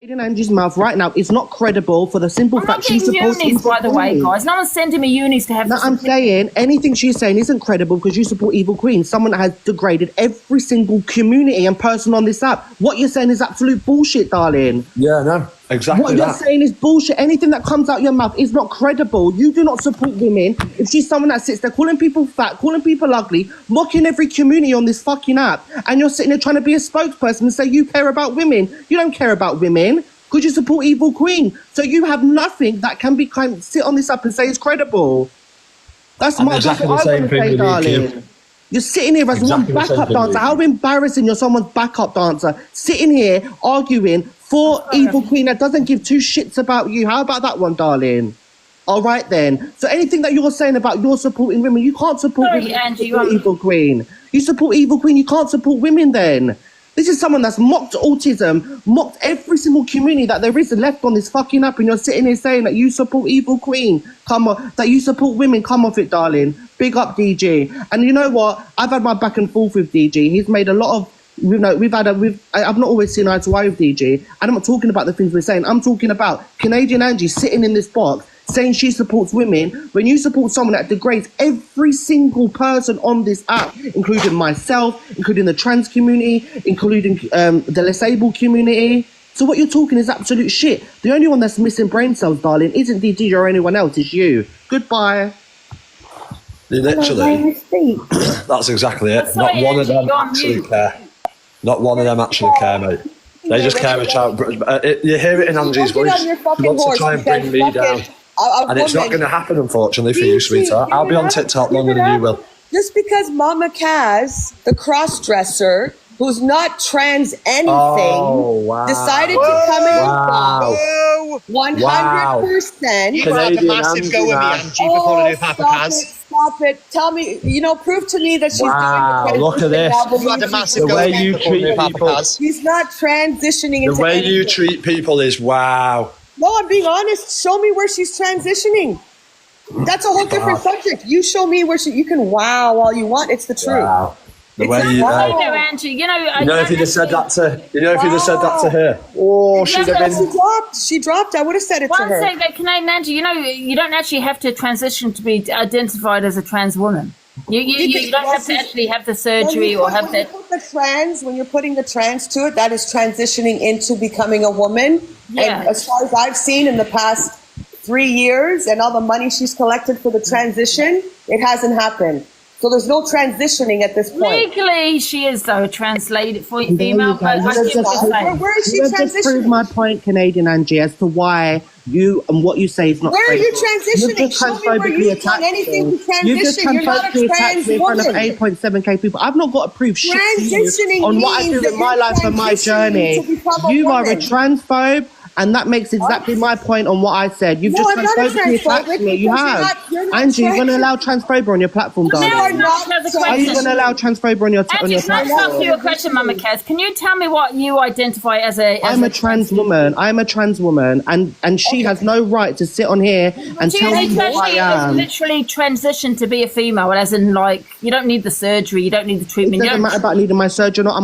in Angie's mouth right now is not credible for the simple I'm fact not she's getting supposed to. unis, by the way, guys. No one's sending me unis to have. No, I'm saying anything she's saying isn't credible because you support Evil Queen, someone that has degraded every single community and person on this app. What you're saying is absolute bullshit, darling. Yeah, no, exactly. What you're saying is bullshit. Anything that comes out your mouth is not credible. You do not support women. If she's someone that sits there calling people fat, calling people ugly, mocking every community on this fucking app, and you're sitting there trying to be a spokesperson and say you care about women. You don't care about women because you support Evil Queen. So you have nothing that can be kind of sit on this app and say is credible. That's my exactly what the I same want to thing say, with darling. you. You're sitting here as Exactly one the same backup thing with dancer. you. How embarrassing you're someone's backup dancer. Sitting here arguing for Evil Queen that doesn't give two shits about you. How about that one, darling? All right, then. So anything that you're saying about you're supporting women, you can't support women. Angie, You support Evil Queen. You support Evil Queen, you can't support women then. This is someone that's mocked autism, mocked every single community that there is left on this fucking app, and you're sitting here saying that you support Evil Queen. Come on, that you support women. Come off it, darling. Big up DG. And you know what? I've had my back and forth with DG. He's made a lot of. I've not always seen eye to eye with DG. And I'm not talking about the things we're saying. I'm talking about Canadian Angie sitting in this box saying she supports women when you support someone that degrades every single person on this app, including myself, including the trans community, including the disabled community. So what you're talking is absolute shit. The only one that's missing brain cells, darling, isn't DG or anyone else, it's you. Goodbye. Literally, that's exactly it. Sorry, Not one of Angie, them actually care. Not one of them actually care, mate. They just care about. You hear it in Angie's voice. She wants to try and bring me down. And it's not going to happen, unfortunately, for you, sweetheart. I'll be on TikTok longer than you will. Just because Mama Kaz, the cross-dresser, who's not trans anything, decided to come in 100%. You had a massive go at me, Angie, for calling her Papa Kaz. Stop it. Tell me, prove to me that she's doing the look at this. You had a massive The go way at me you for calling her treat Papa people. Kaz. She's not transitioning into The way anything. you treat people is wow. No, I'm being honest. Show me where she's transitioning. That's a whole different subject. You show me where you can wow all you want. It's the truth. Wow. The way you, Angie, you know, if you'd have said that to, her, she'd have been. She dropped. I would have said it to her. One second, Canadian Angie, you don't actually have to transition to be identified as a trans woman. You don't have to actually have the surgery or have that. When you're putting the trans to it, that is transitioning into becoming a woman. Yeah. And as far as I've seen in the past 3 years and all the money she's collected for the transition, it hasn't happened. So there's no transitioning at this point. Legally, she is, though, translated for female. Where is she transitioning? Just prove my point, Canadian Angie, as to why you and what you say is not. Where are you transitioning? Show me where you've done anything to transition. You're not a trans woman. In front of 8.7k people. I've not got to prove shit Transitioning on what I do in my life and my journey. You are a transphobe. And that makes exactly my point on what I said. You've just transphobically attacked me. You have. Angie, you're going to allow transphobia on your platform, darling. Are you going to allow transphobia on your platform? Angie, can I ask you a question, Mama Kaz? Can you tell me what you identify as a... I'm a trans woman. I'm a trans woman. And she has no right to sit on here and tell me what I am. Literally transition to be a female, as in, like, you don't need the surgery, you don't need the treatment. It doesn't matter about needing my surgery or not.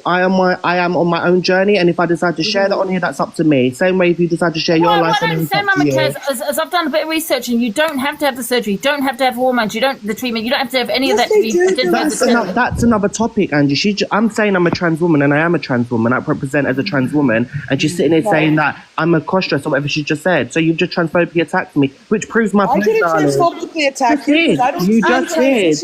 I am on my own journey, and if I decide to share that on here, that's up to me. Same way if you decide to share your life. I don't say, Mama Kaz, as I've done a bit of research, and you don't have to have the surgery, you don't have to have hormones, the treatment, you don't have to have any of that to be that's another topic, Angie. I'm saying I'm a trans woman, and I am a trans woman. I represent as a trans woman, and she's sitting here saying that I'm a cross-dresser or whatever she just said. So you've just transphobically attacked me, which proves my point, darling. I didn't transphobically attack you. You just did.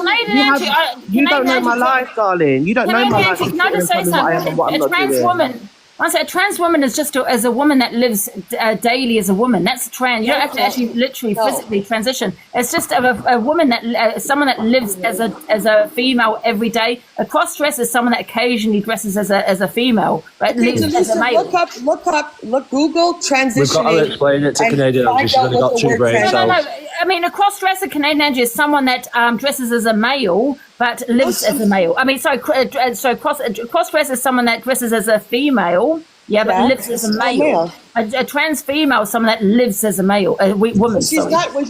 You don't know my life, darling. You don't know my life. Can I just say something? A trans woman. I say a trans woman is just as a woman that lives daily as a woman. That's trans. You don't have to actually literally physically transition. It's just a woman that someone that lives as a female every day. A cross dresser is someone that occasionally dresses as a female, but lives as a male. Look, Google transitioning. We've got to explain it to Canadian Angie. She's only got 2 brain cells. No. I mean, a cross-dresser, Canadian Angie, is someone that dresses as a male but lives as a male. I mean, cross-dresser is someone that dresses as a female Yeah, but lives as a male. A trans female is someone that lives as a male, a woman. She's not. When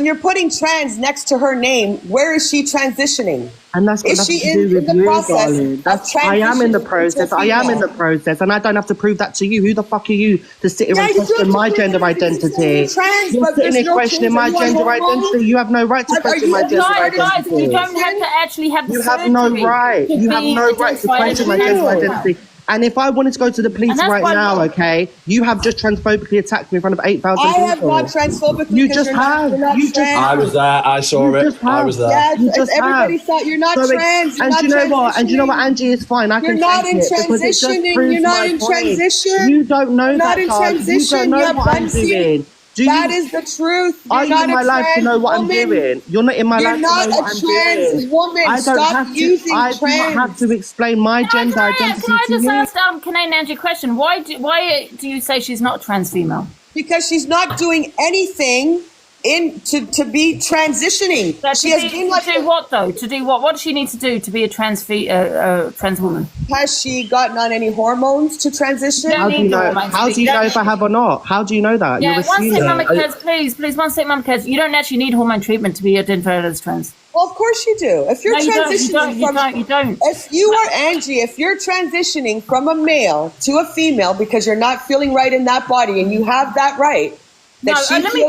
you're putting trans next to her name, where is she transitioning? And that's got nothing to do with you, darling. I am in the process. I am in the process, and I don't have to prove that to you. Who the fuck are you to sit here and question my gender identity? You're sitting here questioning my gender identity. You have no right to question my gender identity. You don't have to actually have the You have no right. You have no right to question my gender identity. And if I wanted to go to the police right now, okay, you have just transphobically attacked me in front of 8,000 people. I have not transphobically. You just have. I was there. I saw it. I was there. Yes, everybody thought you're not trans. And you know what? And you know what, Angie? It's fine. I can take it because it just proves You're not my in point. transition. You don't know that, Carl. You don't know what I'm doing. That is the truth. Are you in my life to know what I'm doing? You're not in my life to know what I'm doing. You're not a trans woman. Stop using trans. I don't have to explain my gender identity to you. Can I just ask Kanae and Angie a question? Why do you say she's not trans female? Because she's not doing anything to be transitioning. To do what though? To do what? What does she need to do to be a trans woman? Has she gotten on any hormones to transition? How do you know? How do you know if I have or not? How do you know that? Yeah, one second, Mama Kaz, please, one second, Mama Kaz. You don't actually need hormone treatment to be identified as trans. Well, of course you do. If you're transitioning you don't. If you are Angie, if you're transitioning from a male to a female because you're not feeling right in that body, and you have that right. Let me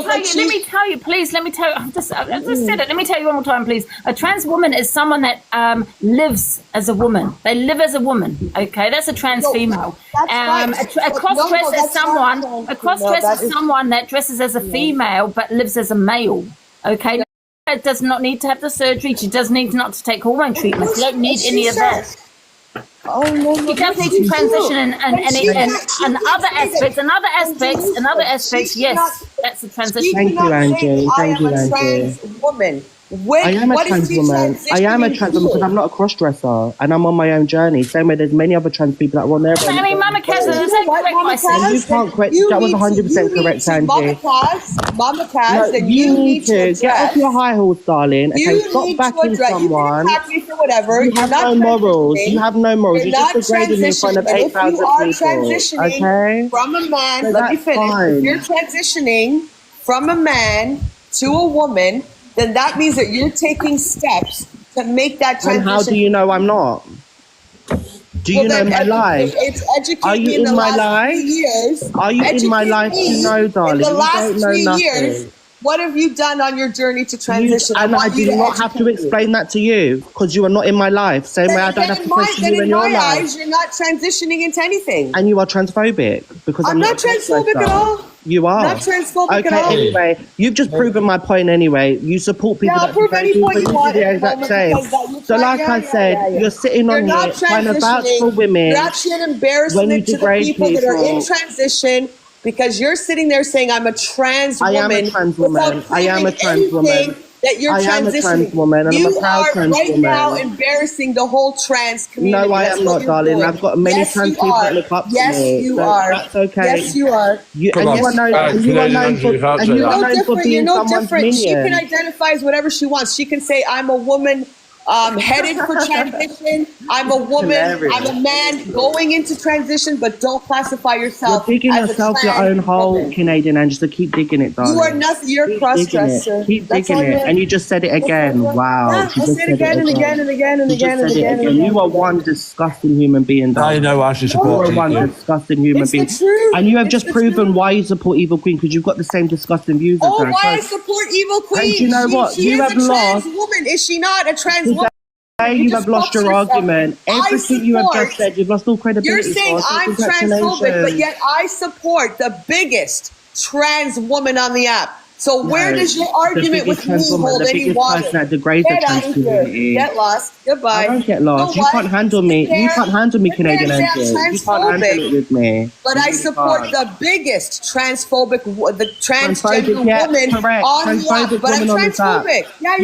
tell you, please. Let me tell you. I just said it. Let me tell you one more time, please. A trans woman is someone that lives as a woman. They live as a woman. Okay, that's a trans female. A cross-dresser is someone. A cross-dresser is someone that dresses as a female but lives as a male. Okay, it does not need to have the surgery. She does need not to take hormone treatment. You don't need any of that. Oh no! He does need to transition and other aspects. Yes, that's a transition. Thank you, Angie. Thank you, Angie. Woman. I am a trans woman. I am a trans woman because I'm not a cross-dresser and I'm on my own journey. Same way there's many other trans people that were on their own. I mean, Mama Kaz, is that correct? You can't correct. That was 100% correct, Angie. Mama Kaz, no, you need to get off your high horse, darling. Okay, stop backing someone. You have no morals. You have no morals. You're just degrading me in front of 8,000 people. Okay? From a man, let me finish. If you're transitioning from a man to a woman, then that means that you're taking steps to make that transition. And how do you know I'm not? Do you know my life? Are you in my life? Are you in my life to know, darling? In the last 3 years, what have you done on your journey to transition? And I do not have to explain that to you because you are not in my life. Same way I don't have to question you in your life. In my eyes, you're not transitioning into anything. And you are transphobic because I'm not transphobic at all. You are. Not transphobic at all. Anyway, you've just proven my point anyway. You support people that prove any point you want. The exact same. So like I said, you're sitting on here trying to vouch for women. You're actually an embarrassment to the people that are in transition because you're sitting there saying, I'm a trans woman. I am a trans woman. I am a trans woman. That you're transitioning. am a trans woman, and I'm a proud trans woman. You are right now embarrassing the whole trans community. No, I am not, darling. I've got many trans people that look up to me. Yes, you are. That's okay. Yes, you are. You are known for being someone's minion. She can identify as whatever she wants. She can say, I'm a woman headed for transition. I'm a woman. I'm a man going into transition, but don't classify yourself. You're digging yourself your own hole, Canadian Angie. So keep digging it, darling. You are nothing. You're a cross-dresser. Keep digging it, and you just said it again. Wow. Yeah, I said it again and again and again and again and again. You are one disgusting human being, darling. I know I should support you. One disgusting human being. And you have just proven why you support Evil Queen because you've got the same disgusting views as her. Oh, why I support Evil Queen? And you know what? You have lost. Woman, is she not a trans woman? You have lost your argument. Everything you have just said, you've lost all credibility. You're saying I'm transphobic, but yet I support the biggest trans woman on the app. So where does your argument with me hold any water? Get out of here. Get lost. Goodbye. I don't get lost. You can't handle me. You can't handle me, Canadian Angie. You can't handle it with me. But I support the biggest transphobic, the transgender woman on the app. But I'm transphobic. Yeah.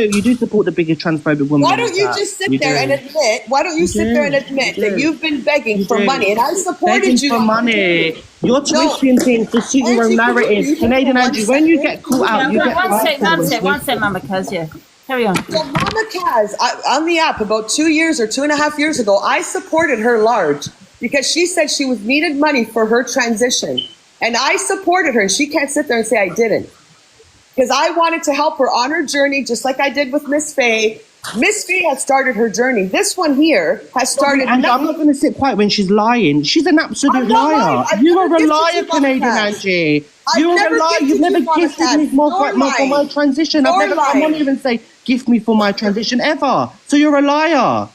You do support the biggest transphobic woman. Why don't you just sit there and admit? Why don't you sit there and admit that you've been begging for money and I supported you for money? You're twisting things to suit your own narrative, Canadian Angie. When you get caught out, you get one sec, Mama Kaz. Yeah, carry on. So Mama Kaz, on the app about 2 years or 2.5 years ago, I supported her large. because she said she was needed money for her transition. And I supported her, and she can't sit there and say I didn't. Because I wanted to help her on her journey, just like I did with Miss Faye. Miss Faye has started her journey. This one here has started. And I'm not going to sit quiet when she's lying. She's an absolute liar. You are a liar, Canadian Angie. You're a liar. You've never gifted me more for my transition. I've never come on here and say, gift me for my transition ever. So you're a liar.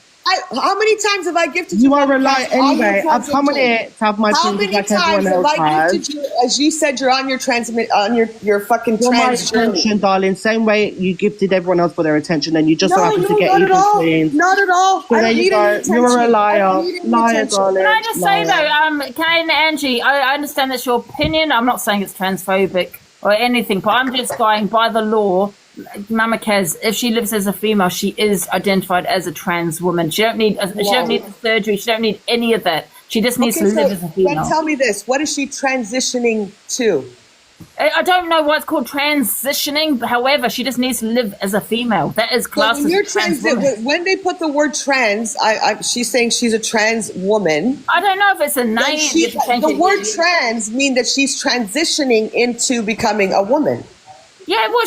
How many times have I gifted you? You are a liar anyway. I've come on here to have my transition like everyone else has. How many times have I gifted you, as you said, you're on your fucking trans journey? Attention, darling. Same way you gifted everyone else for their attention, and you just so happen to get even queen. Not at all. So there you go. You're a liar. Liar, darling. Can I just say though, Kane and Angie, I understand that's your opinion. I'm not saying it's transphobic or anything, but I'm just going by the law. Mama Kaz, if she lives as a female, she is identified as a trans woman. She don't need the surgery. She don't need any of that. She just needs to live as a female. Then tell me this: what is she transitioning to? I don't know what's called transitioning. However, she just needs to live as a female. That is classed as a trans woman. When they put the word trans, she's saying she's a trans woman. I don't know if it's a name. The word trans mean that she's transitioning into becoming a woman. Yeah, well,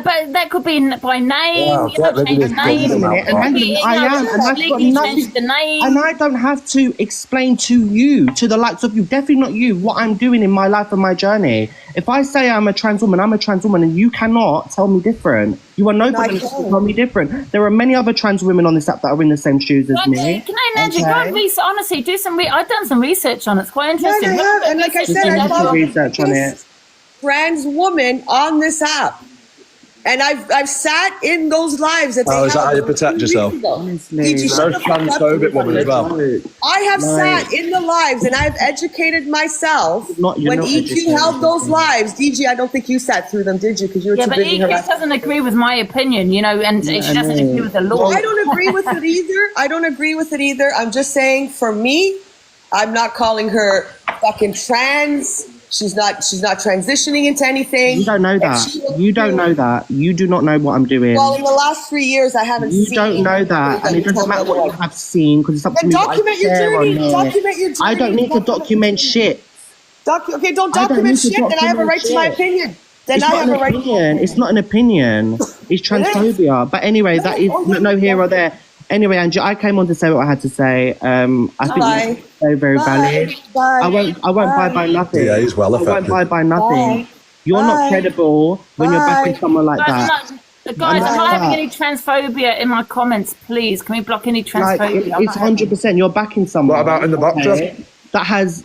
but that could be by name. Wow, change the name. I am, and I've got nothing. The name. And I don't have to explain to you, to the likes of you, definitely not you, what I'm doing in my life and my journey. If I say I'm a trans woman, and you cannot tell me different. You are nobody to tell me different. There are many other trans women on this app that are in the same shoes as me. Can I imagine? Honestly, do some. I've done some research on it. It's quite interesting. Yeah, I have. And like I said, I love research on it. Trans woman on this app, and I've sat in those lives that is that how you protect yourself? Honestly, you're a transphobic woman as well. I have sat in the lives and I've educated myself. When EQ held those lives, DG, I don't think you sat through them, did you? Because you were too busy. But EQ doesn't agree with my opinion, and she doesn't agree with the law. I don't agree with it either. I'm just saying, for me, I'm not calling her fucking trans. She's not transitioning into anything. You don't know that. You don't know that. You do not know what I'm doing. Well, in the last 3 years, I haven't seen. You don't know that. And it doesn't matter what you have seen, because it's up to me. Document your journey. Document your journey. I don't need to document shit. Okay, don't document shit, then I have a right to my opinion. Then I have a right to my opinion. It's not an opinion. It's transphobia. But anyway, that is no here or there. Anyway, Angie, I came on to say what I had to say. I think it's very, very valid. I won't buy by nothing. Yeah, he's well affected. I won't buy by nothing. You're not credible when you're backing someone like that. Guys, I'm not having any transphobia in my comments, please. Can we block any transphobia? It's 100%. You're backing someone. What about in the box? That has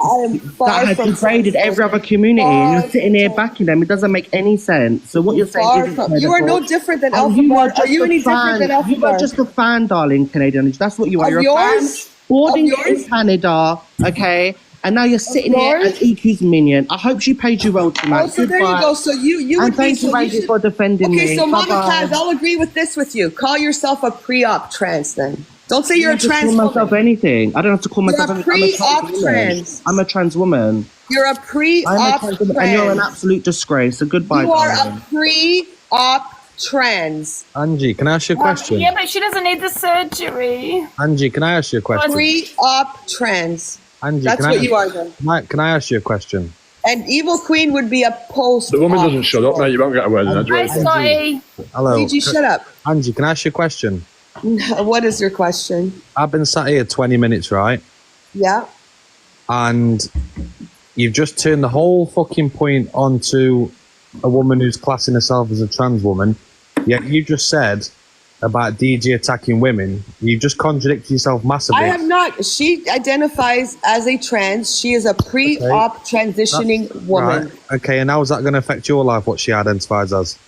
degraded every other community, and you're sitting here backing them. It doesn't make any sense. So what you're saying is you are no different than Alphabet. Are you any different than Alphabet? You are just a fan, darling, Canadian. That's what you are. You're a fan boarding in Canada, okay? And now you're sitting here as EQ's minion. I hope she paid you well tonight. So there you go. So you and thank you, Angie, for defending me. Okay, so Mama Kaz, I'll agree with this with you. Call yourself a pre-op trans then. Don't say you're a trans woman. I don't call myself anything. I don't have to call myself anything. You're a pre-op trans. I'm a trans woman. You're a pre-op trans. And you're an absolute disgrace. So goodbye. You are a pre-op trans. Angie, can I ask you a question? Yeah, but she doesn't need the surgery. Angie, can I ask you a question? Pre-op trans. Angie, that's what you are then. Can I ask you a question? And Evil Queen would be a post. The woman doesn't shut up, mate. You won't get a word in. Hi, Scotty. Hello. DG, shut up. Angie, can I ask you a question? What is your question? I've been sat here 20 minutes, right? Yeah. And you've just turned the whole fucking point onto a woman who's classing herself as a trans woman. Yet you just said about DJ attacking women. You've just contradicted yourself massively. I have not. She identifies as a trans. She is a pre-op transitioning woman. Right. Okay, and how is that going to affect your life, what she identifies as?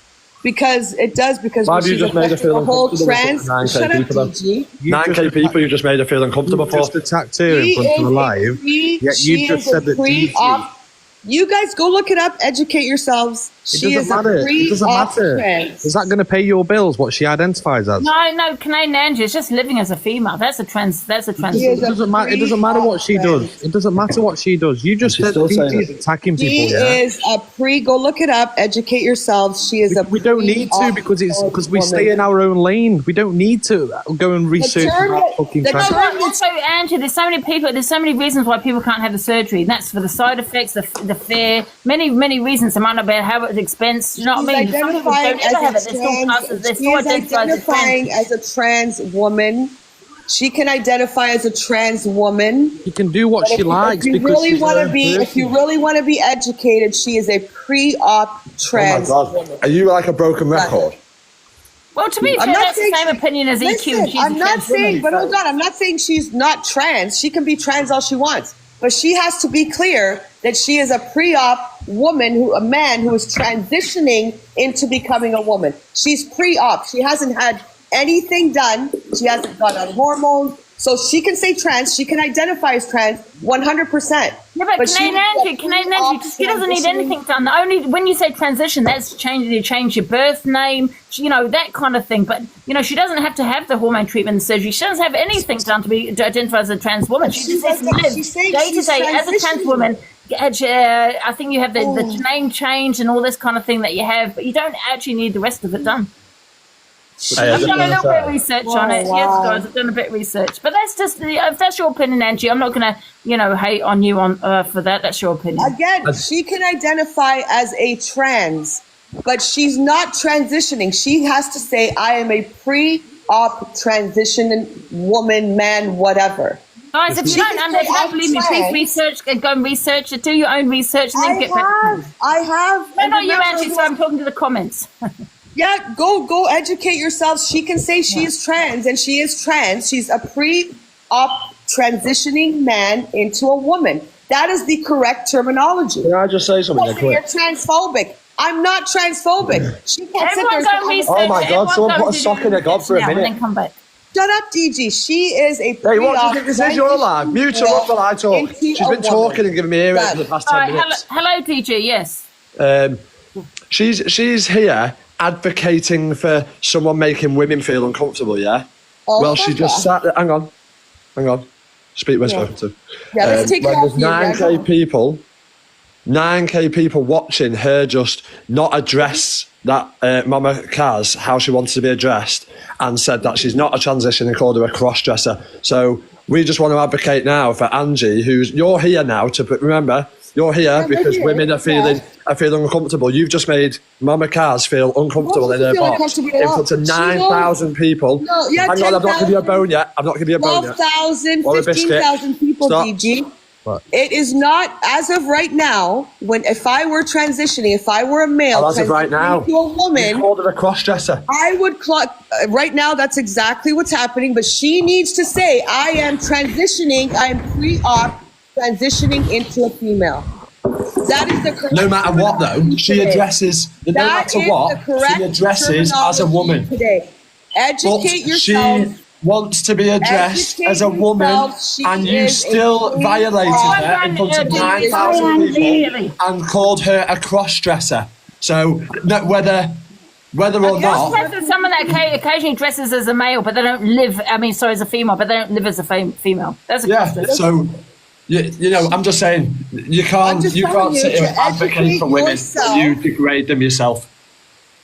Because it does, because when she's affecting the whole trans... Shut up, DG. 9K people, you just made her feel uncomfortable for. You just attacked her in front of the live, yet you just said that DG... You guys go look it up. Educate yourselves. She is a pre-op trans. Is that going to pay your bills? What she identifies as? No, Canadian Angie is just living as a female. That's a trans. It doesn't matter what she does. It doesn't matter what she does. You just said DG is attacking people. She is a Go look it up. Educate yourselves. She is We don't need to because we stay in our own lane. We don't need to go and research about fucking trans. Also, Angie, there's so many people. There's so many reasons why people can't have the surgery. And that's for the side effects, the fear, many reasons. It might not be how it's expense. You know what I mean? Some people don't ever have it. She is identifying as a trans woman. She can identify as a trans woman. She can do what she likes. If you really want to be educated, she is a pre-op trans woman. Are you like a broken record? Well, to me, that's the same opinion as EQ. I'm not saying, but hold on, I'm not saying she's not trans. She can be trans all she wants. But she has to be clear that she is a pre-op woman, a man who is transitioning into becoming a woman. She's pre-op. She hasn't had anything done. She hasn't gone on hormones. So she can say trans. She can identify as trans 100%. Yeah, but Canadian Angie, she doesn't need anything done. Only when you say transition, that's you change your birth name, that kind of thing. But she doesn't have to have the hormone treatment and surgery. She doesn't have anything done to identify as a trans woman. She just has to live day to day as a trans woman. I think you have the name change and all this kind of thing that you have, but you don't actually need the rest of it done. I've done a little bit of research on it. Yes, guys, I've done a bit of research. But that's just, if that's your opinion, Angie, I'm not going to, hate on you for that. That's your opinion. Again, she can identify as a trans, but she's not transitioning. She has to say, I am a pre-op transition woman, man, whatever. Guys, if you don't believe me, please go and research it. Do your own research and then get back to me. I have. No, not you, Angie, so I'm talking to the comments. Yeah, go educate yourselves. She can say she is trans, and she is trans. She's a pre-op transitioning man into a woman. That is the correct terminology. Can I just say something? You're transphobic. I'm not transphobic. She can't sit there and oh my God, someone put a sock in her gob for a minute. And then come back. Shut up, DG. She is a Hey, what do you think this is? You're alive. Mute her up while I talk. She's been talking and giving me ear for the past 10 minutes. Hello, DG, yes. She's here advocating for someone making women feel uncomfortable, yeah? Well, she just sat there. Hang on. Speak where spoken to. Yeah, let's take it off you. 9K people watching her just not address that Mama Kaz, how she wanted to be addressed, and said that she's not a transition and called her a cross-dresser. So we just want to advocate now for Angie, you're here now remember, you're here because women are feeling uncomfortable. You've just made Mama Kaz feel uncomfortable in her box in front of 9,000 people. No, yeah, hang on, I'm not giving you a bone yet. 12,000, 15,000 people, Stop. DG. What? It is not, as of right now, if I were transitioning, if I were a male as of right now, to a woman, you called her a cross-dresser. I would right now, that's exactly what's happening, but she needs to say, I am transitioning, I am pre-op transitioning into a female. That is the correct. No matter what, though, she addresses. No matter what, she addresses as a woman. Today, educate yourself. She wants to be addressed as a woman, and you still violated her in front of 9,000 people and called her a cross-dresser. So whether or not, someone that occasionally dresses as a male, but they don't live. As a female, but they don't live as a female. That's a cross-dresser. So. I'm just saying you can't sit here and advocate for women. You degrade them yourself.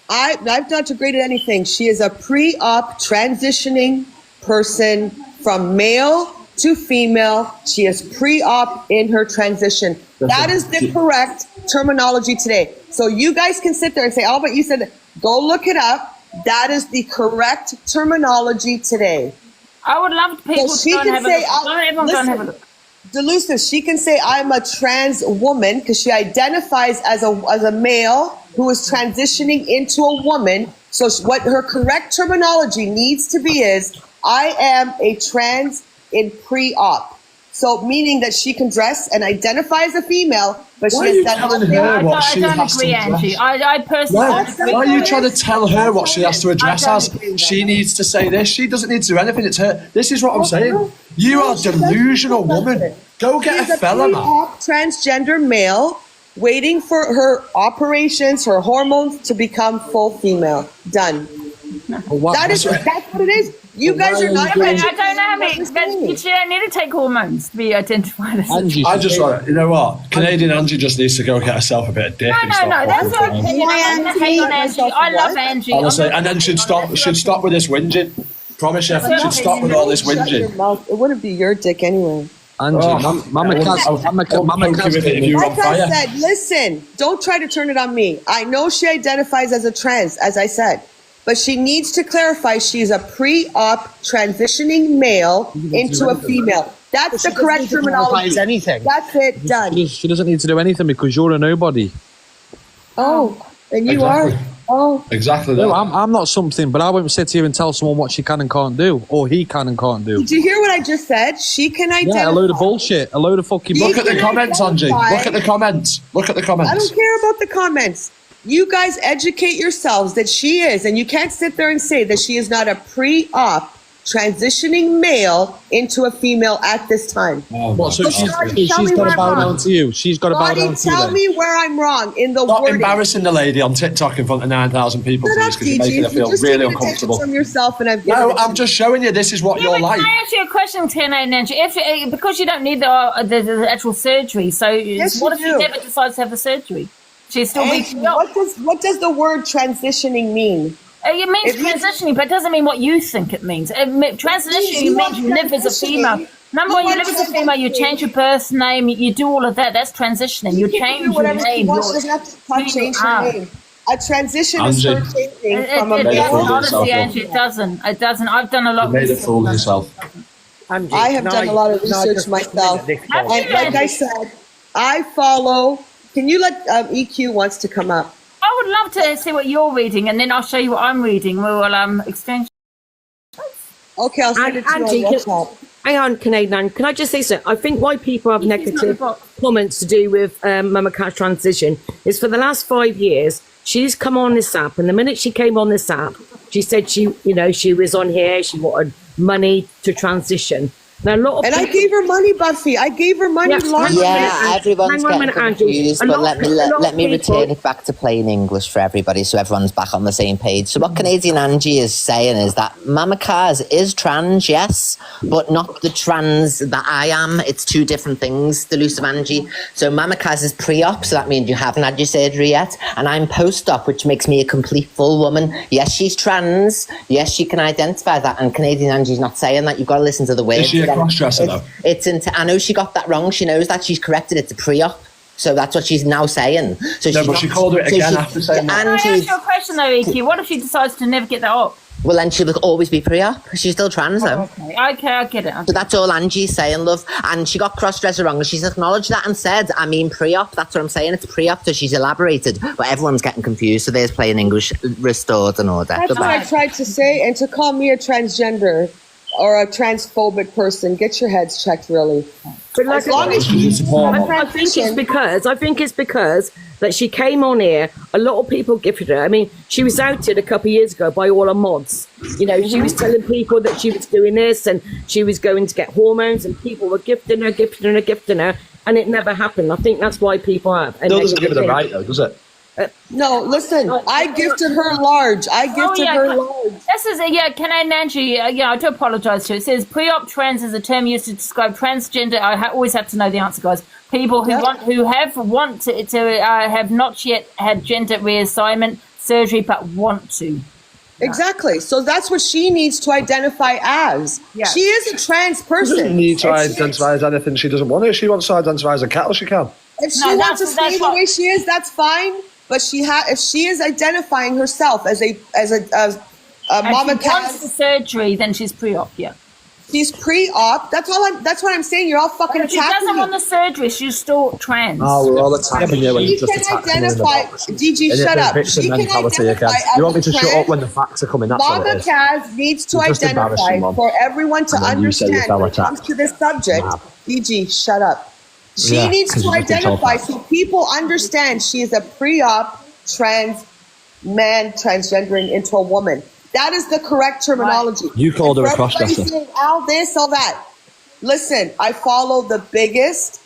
I've not degraded anything. She is a pre-op transitioning person from male to female. She is pre-op in her transition. That is the correct terminology today. So you guys can sit there and say, but you said that. Go look it up. That is the correct terminology today. I would love people to go and have a look. Delusive, she can say I'm a trans woman because she identifies as a male who is transitioning into a woman. So what her correct terminology needs to be is I am a trans in pre-op. So meaning that she can dress and identify as a female, but why she has done I don't agree, Angie. I personally why are you trying to tell her what she has to address as? She needs to say this. She doesn't need to do anything. It's her. This is what I'm saying. You are delusional woman. Go get a fella, man. Transgender male waiting for her operations, her hormones to become full female. Done. That's what it is. You guys are not. I don't know how many. But you don't need to take hormones to be identified as. Angie, I just like, you know what? Canadian Angie just needs to go get herself a bit of dick. No. That's not opinion. I'm not hating on Angie. I love Angie. Honestly, and then she'd stop with this whinging. Promise you, she'd stop with all this whinging. It wouldn't be your dick anyway. Angie, Mama Like I said, listen, don't try to turn it on me. I know she identifies as a trans, as I said, but she needs to clarify she's a pre-op transitioning male into a female. That's the correct terminology. That's it, done. She doesn't need to do anything because you're a nobody. Oh, and you are. Oh, exactly that. No, I'm not something, but I won't sit here and tell someone what she can and can't do, or he can and can't do. Did you hear what I just said? She can identify. Yeah, a load of bullshit, a load of fucking. Look at the comments, Angie. Look at the comments. Look at the comments. I don't care about the comments. You guys educate yourselves that she is, and you can't sit there and say that she is not a pre-op transitioning male into a female at this time. So she's got to bow down to you. She's got to bow down to you. Tell me where I'm wrong in the Stop wording. embarrassing the lady on TikTok in front of 9,000 people, please, because you're making her feel really uncomfortable. From yourself, and no, I'm just showing you this is what you're like. Can I ask you a question, Tina and Angie? Because you don't need the actual surgery, so what if she never decides to have the surgery? She's still being what does the word transitioning mean? It means transitioning, but it doesn't mean what you think it means. Transitioning means you live as a female. Number one, you live as a female, you change your birth name, you do all of that. That's transitioning. You change your name. She doesn't have to change her name. A transition is her changing from a male. Honestly, Angie, it doesn't. It doesn't. I've done a lot of research. You made a fool of yourself. I have done a lot of research myself. And like I said, I follow. Can you let EQ wants to come up? I would love to see what you're reading, and then I'll show you what I'm reading. We will exchange. Okay, I'll send it to you on WhatsApp. Hang on, Canadian. Can I just say something? I think why people have negative comments to do with Mama Cash transition is for the last 5 years, she's come on this app, and the minute she came on this app, she said she was on here, she wanted money to transition. Now, I gave her money, Buffy. I gave her money. Yeah, everyone's getting confused, but let me return it back to plain English for everybody so everyone's back on the same page. So what Canadian Angie is saying is that Mama Kaz is trans, yes, but not the trans that I am. It's two different things, Delusive Angie. So Mama Kaz is pre-op, so that means you haven't had your surgery yet, and I'm post-op, which makes me a complete full woman. Yes, she's trans. Yes, she can identify that, and Canadian Angie's not saying that. You've got to listen to the words. Cross-dresser though. I know she got that wrong. She knows that. She's corrected it to pre-op. So that's what she's now saying. So no, but she called it again after saying that. Can I ask you a question though, EQ? What if she decides to never get that up? Well, then she'll always be pre-op. She's still trans though. Okay, I get it. So that's all Angie's saying, love. And she got cross-dresser wrong, and she's acknowledged that and said, I mean pre-op. That's what I'm saying. It's pre-op, so she's elaborated. But everyone's getting confused, so there's plain English restored and order. That's what I tried to say, and to call me a transgender or a transphobic person, get your heads checked, really. But like, as long as I think it's because that she came on here. A lot of people gifted her. I mean, she was outed a couple of years ago by all her mods. She was telling people that she was doing this and she was going to get hormones, and people were gifting her, and it never happened. I think that's why people have. Still doesn't give her the right though, does it? No, listen, I gifted her large. Her large. This is can I, Angie? I do apologise to you. It says pre-op trans is a term used to describe transgender. I always have to know the answer, guys. People who want to have not yet had gender reassignment surgery, but want to. Exactly. So that's what she needs to identify as. Yes. She is a trans person. She doesn't need to identify as anything she doesn't want to. If she wants to identify as a cattle, she can. If she wants to stay the way she is, that's fine. But if she is identifying herself as a Mama Cass, wants the surgery, then she's pre-op. Yeah, she's pre-op. That's what I'm saying. You're all fucking attacking. She doesn't want the surgery. She's still trans. Oh, we're all attacking you when you just attack me in the box. DG, shut up. She can identify. You want me to shut up when the facts are coming? That's Mama Cass needs to identify for everyone to understand when it comes to this subject. DG, shut up. She needs to identify so people understand she is a pre-op trans man transgendering into a woman. That is the correct terminology. You called her a cross-dresser. All this, all that. Listen, I follow the biggest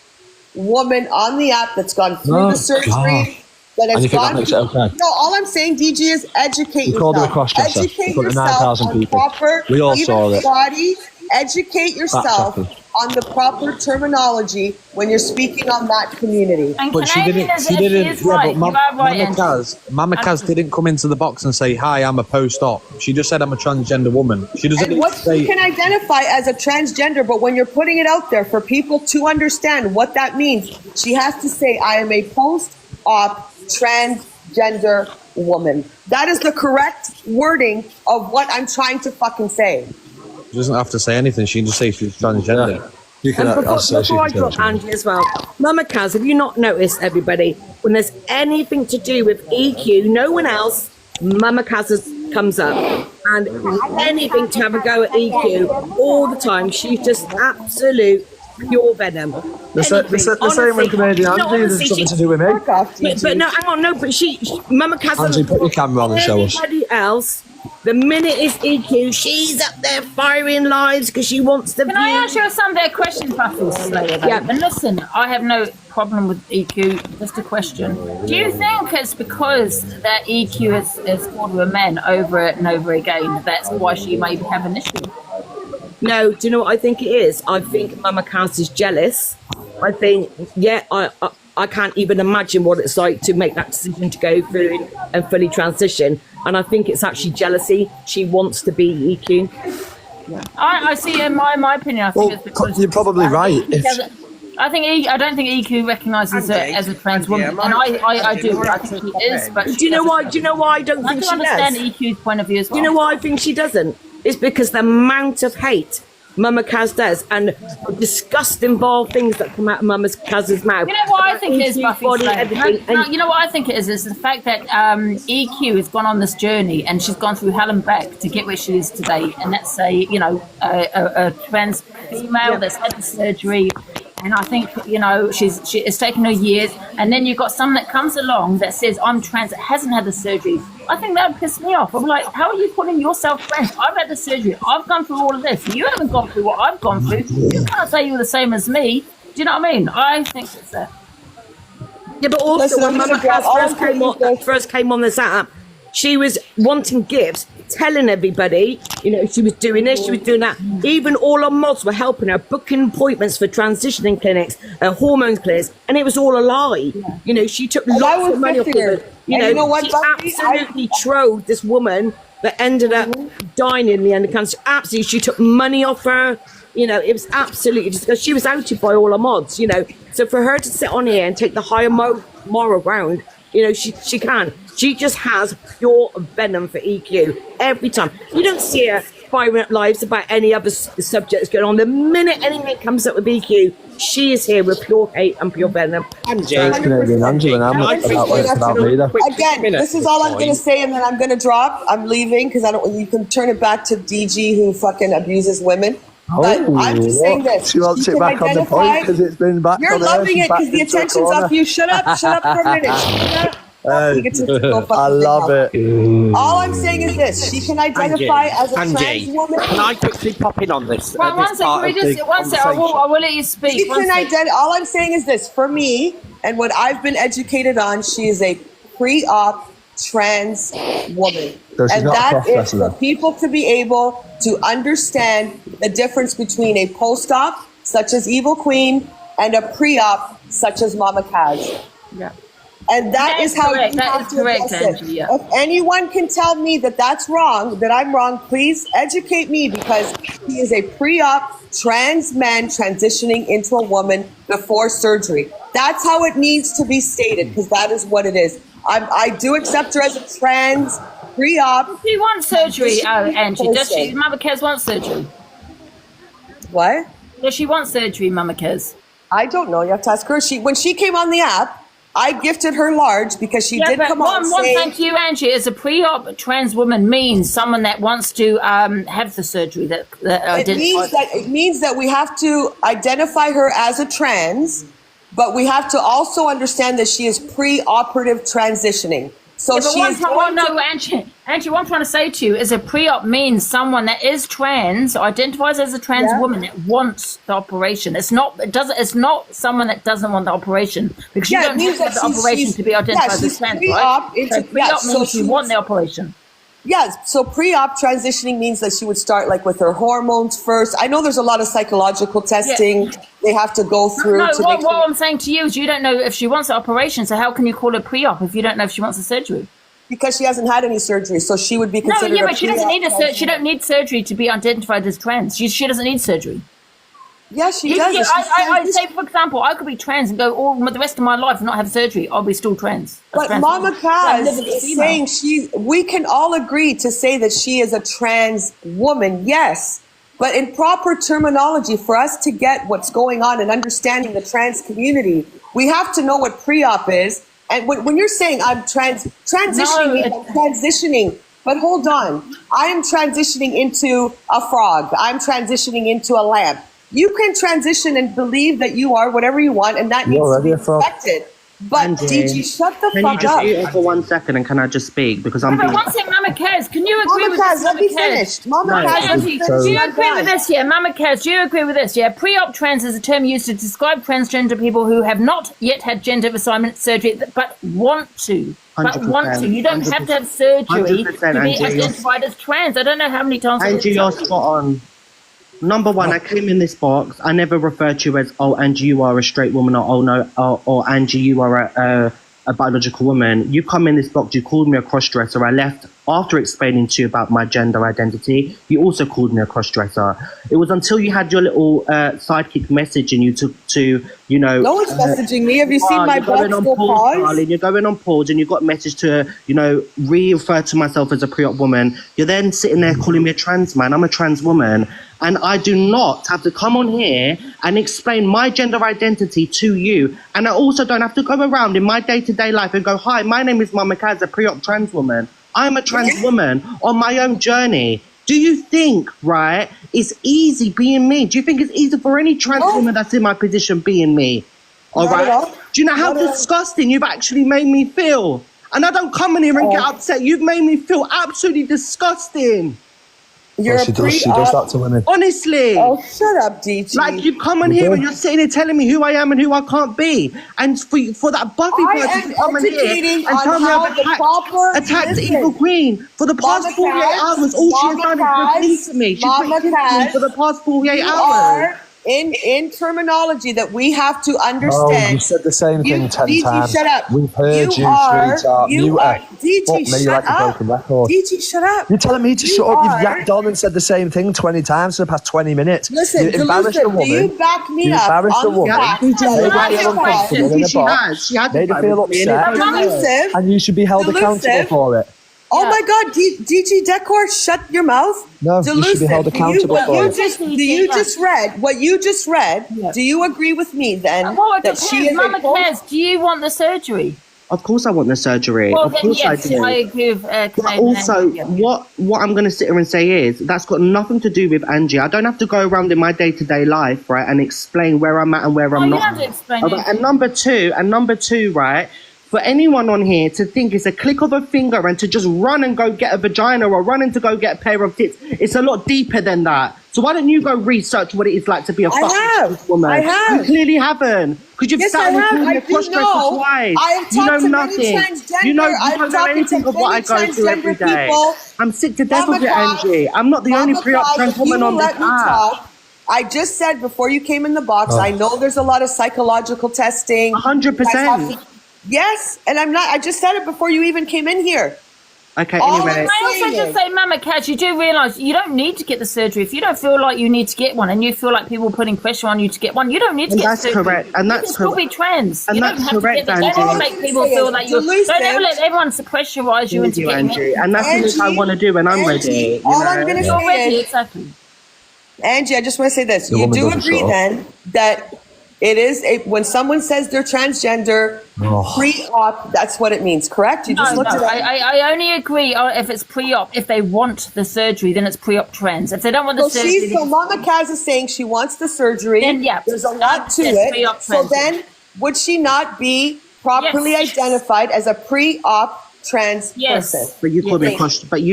woman on the app that's gone through the surgery. That has gone through, okay? No, all I'm saying, DG, is educate yourself. Educate yourself on people. proper, We all saw it. body. Educate yourself on the proper terminology when you're speaking on that community. And but she didn't. Right. But Mama Kaz didn't come into the box and say, "Hi, I'm a post-op." She just said, "I'm a transgender woman." She doesn't. And what she can identify as a transgender, but when you're putting it out there for people to understand what that means, she has to say, "I am a post-op transgender woman." That is the correct wording of what I'm trying to fucking say. She doesn't have to say anything. She can just say she's transgender. You can. Before I drop Angie as well, Mama Kaz, have you not noticed, everybody, when there's anything to do with EQ, no one else, Mama Kaz comes up, and anything to have a go at EQ all the time, she's just absolute pure venom. The same with Canadian Angie. There's something to do with me. But no, hang on, no. But Mama Kaz. Angie, put your camera on and show us. Everybody else. The minute it's EQ, she's up there firing lives because she wants to. Can I ask you some questions, Buffy? Yeah. And listen, I have no problem with EQ. Just a question. Do you think it's because that EQ is called to a man over and over again? That's why she may have an issue. No, do you know what I think it is? I think Mama Kaz is jealous. I think, I can't even imagine what it's like to make that decision to go through and fully transition. And I think it's actually jealousy. She wants to be EQ. Yeah. I see. In my opinion, I think it's because you're probably right. I don't think EQ recognises her as a trans woman, and I do. I think he is. But do you know why? Do you know why I don't think she does? I can understand EQ's point of view as well. Do you know why I think she doesn't? It's because the amount of hate Mama Kaz does, and the disgusting, vile things that come out of Mama Kaz's mouth. You know what I think it is, Buffy? You know what I think it is the fact that EQ has gone on this journey and she's gone through hell and back to get where she is today, and that's a trans female that's had the surgery. And I think, it's taken her years. And then you've got someone that comes along that says, I'm trans, that hasn't had the surgery. I think that would piss me off. I'm like, how are you calling yourself trans? I've had the surgery. I've gone through all of this. You haven't gone through what I've gone through. You can't say you're the same as me. Do you know what I mean? I think it's that. Yeah, but also when Mama Kaz first came on this app, she was wanting gifts, telling everybody, she was doing this, she was doing that. Even all her mods were helping her, booking appointments for transitioning clinics, hormone clinics, and it was all a lie. Yeah. She took lots of money off of it. She absolutely trolled this woman that ended up dying in the end of cancer. Absolutely, she took money off her. It was absolutely just because she was outed by all her mods. So for her to sit on here and take the higher moral ground, she can. She just has pure venom for EQ every time. You don't see her firing up lives about any other subjects going on. The minute anything comes up with EQ, she is here with pure hate and pure venom. Angie, and I'm about me there. Again, this is all I'm going to say, and then I'm going to drop. I'm leaving because you can turn it back to DG, who fucking abuses women. But I'm just saying this. She wants it back on the point because it's been back. You're loving it because the attention's off you. Shut up for a minute. Shut up. I love it. All I'm saying is this: she can identify as a trans woman. Can I quickly pop in on this? One second. I will let you speak. She can all I'm saying is this: for me, and what I've been educated on, she is a pre-op trans woman, and that is for people to be able to understand the difference between a post-op, such as Evil Queen, and a pre-op, such as Mama Kaz. Yeah. And that is how you have to address it. Angie, yeah. If anyone can tell me that that's wrong, that I'm wrong, please educate me, because he is a pre-op trans man transitioning into a woman before surgery. That's how it needs to be stated, because that is what it is. I do accept her as a trans pre-op. She wants surgery, Angie. Does she? Mama Kez wants surgery. What? Does she want surgery, Mama Kez? I don't know. You have to ask her. When she came on the app, I gifted her large because she did come on saying... Thank you, Angie. As a pre-op trans woman means someone that wants to have the surgery. It means that we have to identify her as a trans, but we have to also understand that she is pre-operative transitioning. So Angie, what I'm trying to say to you is a pre-op means someone that is trans, identifies as a trans woman that wants the operation. It's not someone that doesn't want the operation, because you don't have to have the operation to be identified as trans, right? So pre-op means you want the operation. Yes, so pre-op transitioning means that she would start like with her hormones first. I know there's a lot of psychological testing they have to go through. What I'm saying to you is you don't know if she wants the operation, so how can you call it pre-op if you don't know if she wants the surgery? Because she hasn't had any surgery, so she would be considered but she doesn't need she don't need surgery to be identified as trans. She doesn't need surgery. Yes, she does. I say, for example, I could be trans and go all the rest of my life and not have surgery. I'll be still trans. But Mama Kaz is saying we can all agree to say that she is a trans woman, yes. But in proper terminology, for us to get what's going on and understanding the trans community, we have to know what pre-op is. And when you're saying I'm transitioning, I'm transitioning. But hold on, I am transitioning into a frog. I'm transitioning into a lamp. You can transition and believe that you are whatever you want, and that needs to be respected. But DG, shut the fuck up. Can you just for 1 second, and can I just speak? Because I'm being... One second, Mama Kaz, can you agree with this? Let me finish. Mama Kaz, do you agree with this? Yeah, Mama Kaz, do you agree with this? Yeah, pre-op trans is a term used to describe transgender people who have not yet had gender assignment surgery, but want to. 100%. You don't have to have surgery to be identified as trans. I don't know how many times... Angie, you're spot on. Number one, I came in this box. I never referred to you as, oh, Angie, you are a straight woman, or oh no, or Angie, you are a biological woman. You come in this box, you called me a cross-dresser. I left after explaining to you about my gender identity. You also called me a cross-dresser. It was until you had your little sidekick messaging you to you know... No one's messaging me. Have you seen my box for pause? Darling, you're going on pause and you got a message to, you know, refer to myself as a pre-op woman. You're then sitting there calling me a trans man. I'm a trans woman. And I do not have to come on here and explain my gender identity to you. And I also don't have to go around in my day-to-day life and go, hi, my name is Mama Kaz, a pre-op trans woman. I'm a trans woman on my own journey. Do you think, right, it's easy being me? Do you think it's easy for any trans woman that's in my position being me? All right? Do you know how disgusting you've actually made me feel? And I don't come in here and get upset. You've made me feel absolutely disgusting. She does that to women. Honestly. Oh, shut up, DG. Like, you come in here and you're sitting here telling me who I am and who I can't be. And for that Buffy person to come in here and tell me I've attacked Evil Queen. For the past 48 hours, all she has done is repeat to me. She's repeated me for the past 48 hours. In terminology that we have to understand. Oh, you said the same thing 10 DG, times. Shut up. We've heard sweetheart. DG, shut up. DG, shut up. You're telling me to shut up. You've yacked on and said the same thing 20 times for the past 20 minutes. Listen, you embarrassed a woman. Do you back me up? Embarrassed a woman. She had made her feel upset. And you should be held accountable for it. Oh my God, DG Decor, shut your mouth. No, you should be held accountable for it. What you just read, do you agree with me then that she is Mama Kaz, do you want the surgery? Of course I want the surgery. Well, of course yes, I do. I agree with but also, what I'm going to sit here and say is, that's got nothing to do with Angie. I don't have to go around in my day-to-day life, right, and explain where I'm at and where I'm not. You have to explain it. And number two, right, for anyone on here to think it's a click of a finger and to just run and go get a vagina or run and to go get a pair of tits, it's a lot deeper than that. So why don't you go research what it is like to be a fucking woman? I have. You clearly haven't. Because you've sat with me across twice. I have you know to nothing. You don't know anything of what I go through every day. I'm sick to death of it, Angie. I'm not the only pre-op trans woman on this app. I just said before you came in the box, I know there's a lot of psychological testing. 100%. Yes, and I'm not. I just said it before you even came in here. Okay, anyway. I also just say, Mama Kaz, you do realise you don't need to get the surgery. If you don't feel like you need to get one and you feel like people are putting pressure on you to get one, you don't need to get surgery. Correct. And that's you can still be trans. And you that's don't have correct, to get don't make people feel that you're... Don't ever let everyone pressurise you into getting it. And that's what I want to do when I'm ready. All I'm going to say is... Exactly. Angie, I just want to say this. You do agree then that... It is when someone says they're transgender, pre-op, that's what it means, correct? You just looked it up. I only agree if it's pre-op. If they want the surgery, then it's pre-op trans. If they don't want the surgery... So Mama Kaz is saying she wants the surgery. Then, there's a lot to it. So then, would she not be properly identified as a pre-op trans person. But you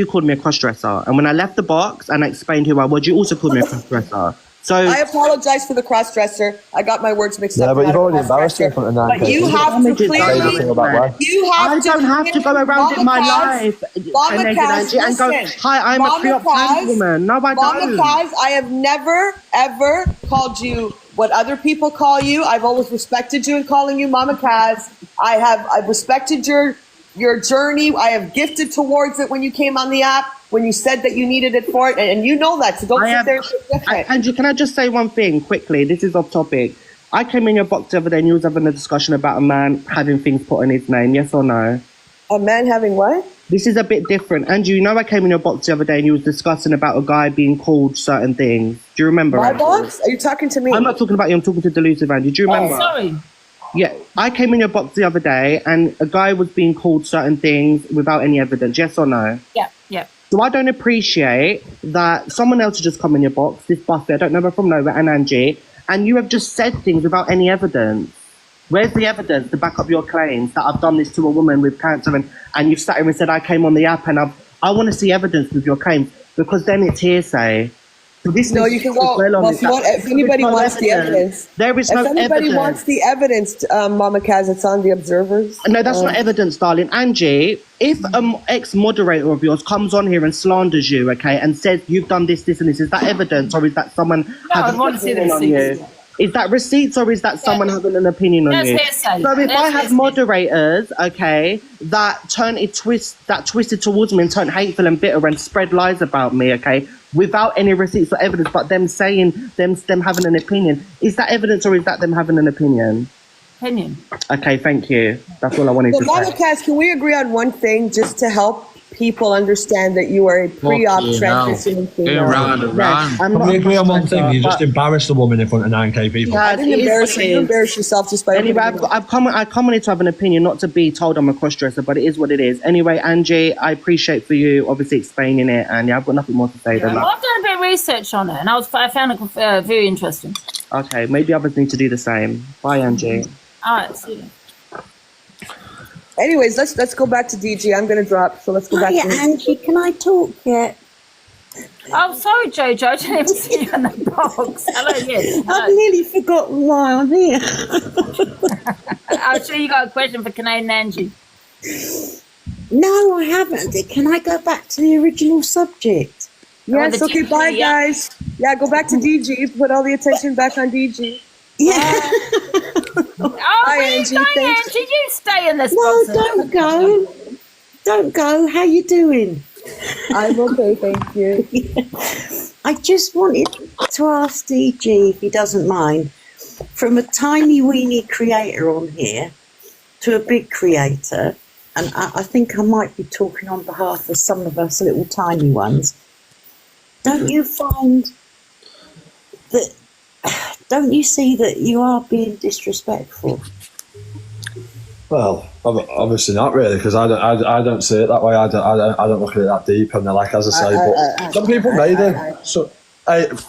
called me a cross-dresser. And when I left the box and I explained who I was, you also called me a cross-dresser. So I apologize for the cross-dresser. I got my words mixed up. Yeah, but you've already embarrassed me in front of 9K. But you have to clearly... I don't have to go around in my life and go, hi, I'm a pre-op trans woman. No, I don't. Mama Kaz, I have never, ever called you what other people call you. I've always respected you in calling you Mama Kaz. I've respected your journey. I have gifted towards it when you came on the app, when you said that you needed it for it, and you know that, so don't sit there and say different. Angie, can I just say one thing quickly? This is off topic. I came in your box the other day and you was having a discussion about a man having things put on his name, yes or no? A man having what? This is a bit different. Angie, you know I came in your box the other day and you was discussing about a guy being called certain things. Do you remember? My box? Are you talking to me? I'm not talking about you, I'm talking to Delusive, Angie. Do you remember? Oh, sorry. Yeah, I came in your box the other day and a guy was being called certain things without any evidence, yes or no? Yeah. So I don't appreciate that someone else has just come in your box, this Buffy, I don't know her from nowhere, and Angie, and you have just said things without any evidence. Where's the evidence to back up your claims that I've done this to a woman with cancer and you've sat here and said I came on the app and I want to see evidence with your claims because then it's hearsay. So this no, you can go. If anybody wants the evidence, there is no evidence. If anybody wants the evidence, Mama Kaz, it's on the Observers. No, that's not evidence, darling. Angie, if an ex-moderator of yours comes on here and slanders you, okay, and says you've done this, this, and this, is that evidence or is that someone having an opinion on you? Is that receipts or is that someone having an opinion on you? So if I have moderators, okay, that twisted towards me and turn hateful and bitter and spread lies about me, okay, without any receipts or evidence, but them saying them having an opinion, is that evidence or is that them having an opinion? Opinion. Okay, thank you. That's all I wanted to say. Mama Kaz, can we agree on one thing just to help people understand that you are a pre-op transitioning female? We agree on one thing. You just embarrassed the woman in front of 9K people. I didn't embarrass you. You embarrassed yourself just by... Anyway, I commented to have an opinion, not to be told I'm a cross-dresser, but it is what it is. Anyway, Angie, I appreciate for you obviously explaining it, and I've got nothing more to say than that. I've done a bit of research on it, and I found it very interesting. Okay, maybe others need to do the same. Bye, Angie. All right, see you. Anyways, let's go back to DG. I'm going to drop, so let's go back to Angie, can I talk yet? Oh, sorry, Jojo. I didn't even see you in the box. Hello, yes. I've nearly forgotten why I'm here. I'm sure you got a question for Canadian Angie. No, I haven't. Can I go back to the original subject? Yes, okay, bye, guys. Yeah, go back to DG. Put all the attention back on DG. Yeah. Bye, Angie. Angie, you stay in this box. No, don't go. Don't go. How you doing? I'm okay, thank you. I just wanted to ask DG, if he doesn't mind, from a tiny weeny creator on here to a big creator, and I think I might be talking on behalf of some of us little tiny ones, don't you find that... Don't you see that you are being disrespectful? Well, obviously not really, because I don't see it that way. I don't look at it that deep, and like as I say, but some people may do. So,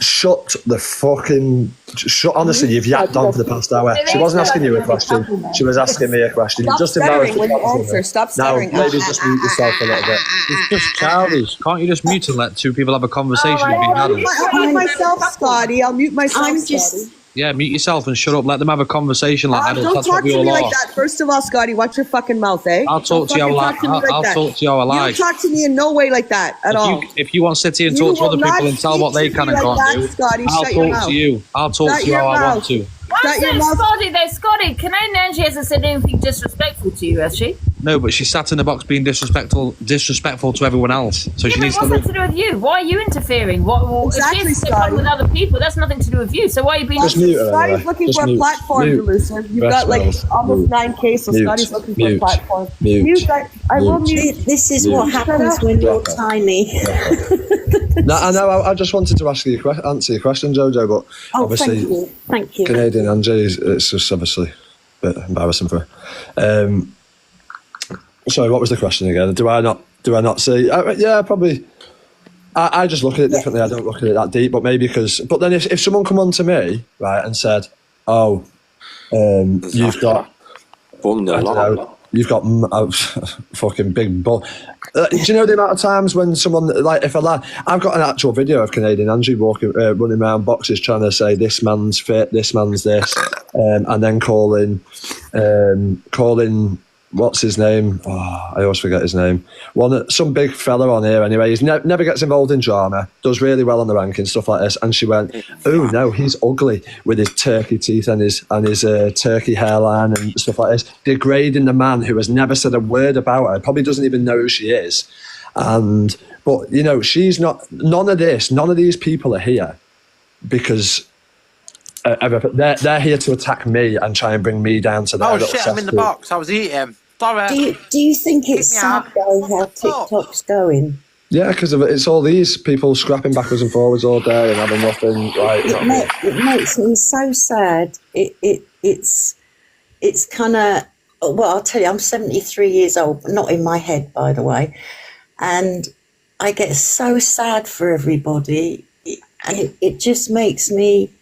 shut the fucking shut. Honestly, you've yapped on for the past hour. She wasn't asking you a question. She was asking me a question. You just embarrassed me. Stop stuttering. Now, maybe just mute yourself a little bit. It's just childish. Can't you just mute and let two people have a conversation? I'll mute myself, Scotty. I'll mute myself, Scotty. Yeah, mute yourself and shut up. Let them have a conversation like adults. Don't That's talk what we to all me are. like that. First of all, Scotty, watch your fucking mouth, eh? I'll talk to you how I like. I'll talk to you how I like. You don't talk to me in no way like that at all. If you want to sit here and talk to other people and tell what they can and can't do, I'll talk to you. I'll talk to you how I want to. Scotty, Canadian Angie hasn't said anything disrespectful to you, has she? No, but she sat in the box being disrespectful to everyone else. So she needs to. What's that to do with you? Why are you interfering? Exactly, if she's with other people, that's nothing to do with you. So why are you being? Scotty's looking for a platform, Delusive. You've got like almost 9K, so Scotty's looking for a platform. I will mute. This is what happens when you're tiny. No, I know. I just wanted to answer your question, Jojo, but obviously, thank you. Canadian Angie, it's just obviously a bit embarrassing for her. Sorry, what was the question again? Do I not see? Yeah, probably. I just look at it differently. I don't look at it that deep, but maybe because. But then if someone come on to me, right, and said, "Oh, you've got, I don't know, you've got a fucking big butt. Do you know the amount of times when someone, like, if a lad, I've got an actual video of Canadian Angie running around boxes trying to say this man's fit, this man's this, and then calling, what's his name? Oh, I always forget his name. Some big fella on here anyway. He never gets involved in drama, does really well on the rankings, stuff like this. And she went, "Oh no, he's ugly with his turkey teeth and his turkey hairline and stuff like this," degrading the man who has never said a word about her, probably doesn't even know who she is. But you know, she's not. None of these people are here because. They're here to attack me and try and bring me down to their Oh shit! I'm in the box. I was eating. Sorry. Do you think it's sad though how TikTok's going? Yeah, because it's all these people scrapping backwards and forwards all day and having nothing. Like it makes me so sad. It's kind of, well, I'll tell you, I'm 73 years old, not in my head, by the way, and I get so sad for everybody, and it just makes me.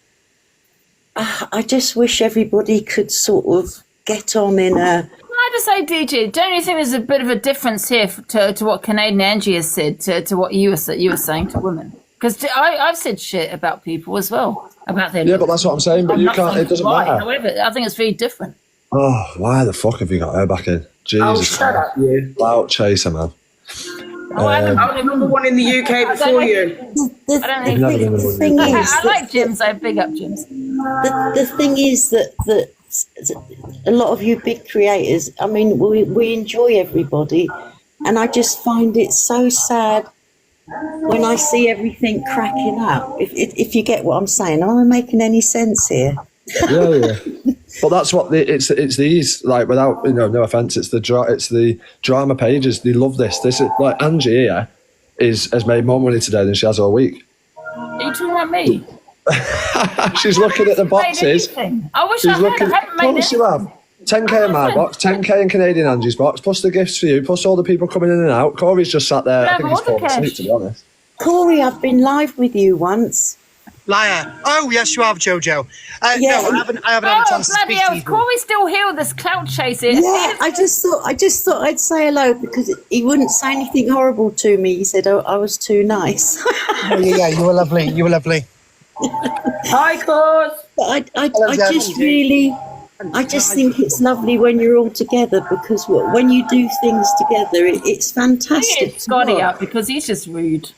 I just wish everybody could sort of get on in a. I just say, DJ, don't you think there's a bit of a difference here to what Canadian Angie has said to what you were saying to women? Because I've said shit about people as well, about their. Yeah, but that's what I'm saying. But you can't. It doesn't matter. However, I think it's very different. Oh, why the fuck have you got her back in? Jesus. Oh, shut up, you. Clout chaser, man. I was number one in the UK before you. The thing is, I like Jims. I big up Jims. The thing is that a lot of you big creators, I mean, we enjoy everybody, and I just find it so sad when I see everything cracking up. If you get what I'm saying, am I making any sense here? Yeah. But that's what it's these, like, without, you know, no offense, it's the drama pages. They love this. This is like Angie here has made more money today than she has all week. Are you talking about me? She's looking at the boxes. I wish I hadn't made it. You have 10k in my box, 10k in Canadian Angie's box, plus the gifts for you, plus all the people coming in and out. Corey's just sat there. I think he's falling asleep, to be honest. Corey, I've been live with you once. Liar. Oh, yes, you have, Jojo. Yeah. No, I haven't had a chance to speak to you. Corey's still here with this clout chasing. Yeah, I just thought I'd say hello because he wouldn't say anything horrible to me. He said I was too nice. Yeah, you were lovely. You were lovely. Hi, Cors. But I just think it's lovely when you're all together because when you do things together, it's fantastic. Get Scotty up because he's just rude.